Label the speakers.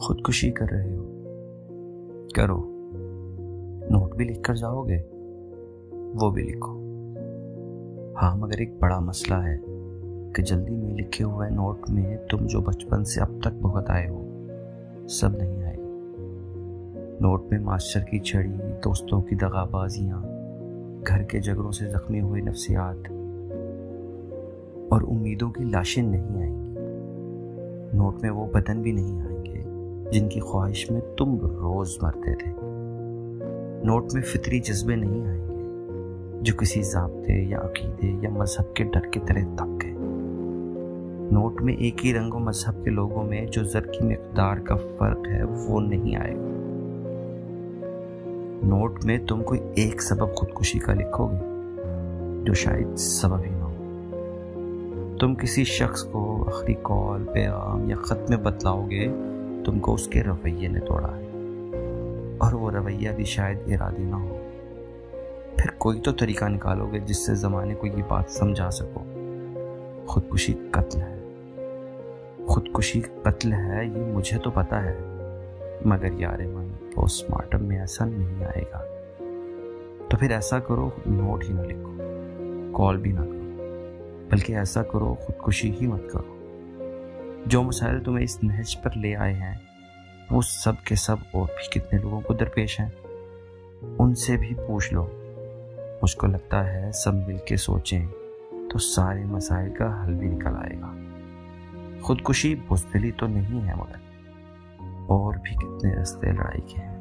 Speaker 1: خودکشی کر رہے ہو، کرو، نوٹ بھی لکھ کر جاؤ گے وہ بھی لکھو۔ ہاں، مگر ایک بڑا مسئلہ ہے کہ جلدی میں لکھے ہوئے نوٹ میں تم جو بچپن سے اب تک بھگت آئے ہو سب نہیں آئے گا۔ نوٹ میں ماسٹر کی چھڑی، دوستوں کی دغا بازیاں، گھر کے جھگڑوں سے زخمی ہوئے نفسیات اور امیدوں کی لاشیں نہیں آئیں گی۔ نوٹ میں وہ بدن بھی نہیں آئیں گے جن کی خواہش میں تم روز مرتے تھے۔ نوٹ میں فطری جذبے نہیں آئیں گے جو کسی ضابطے یا عقیدے یا مذہب کے ڈر کے تلے دب گئے۔ نوٹ میں ایک ہی رنگ و مذہب کے لوگوں میں جو زر کی مقدار کا فرق ہے وہ نہیں آئے گا۔ نوٹ میں تم کوئی ایک سبب خودکشی کا لکھو گے جو شاید سبب ہی نہ ہو۔ تم کسی شخص کو آخری کال، پیغام یا خط میں بتلاؤ گے تم کو اس کے رویے نے توڑا ہے، اور وہ رویہ بھی شاید ارادی نہ ہو۔ پھر کوئی تو طریقہ نکالو گے جس سے زمانے کو یہ بات سمجھا سکو، خودکشی قتل ہے۔ خودکشی قتل ہے یہ مجھے تو پتا ہے، مگر یار من پوسٹ مارٹم میں ایسا نہیں آئے گا۔ تو پھر ایسا کرو، نوٹ ہی نہ لکھو، کال بھی نہ کرو، بلکہ ایسا کرو خودکشی ہی مت کرو۔ جو مسائل تمہیں اس نہج پر لے آئے ہیں وہ سب کے سب اور بھی کتنے لوگوں کو درپیش ہیں، ان سے بھی پوچھ لو۔ مجھ کو لگتا ہے سب مل کے سوچیں تو سارے مسائل کا حل بھی نکل آئے گا۔ خودکشی بزدلی تو نہیں ہے، مگر اور بھی کتنے راستے لڑائی کے ہیں۔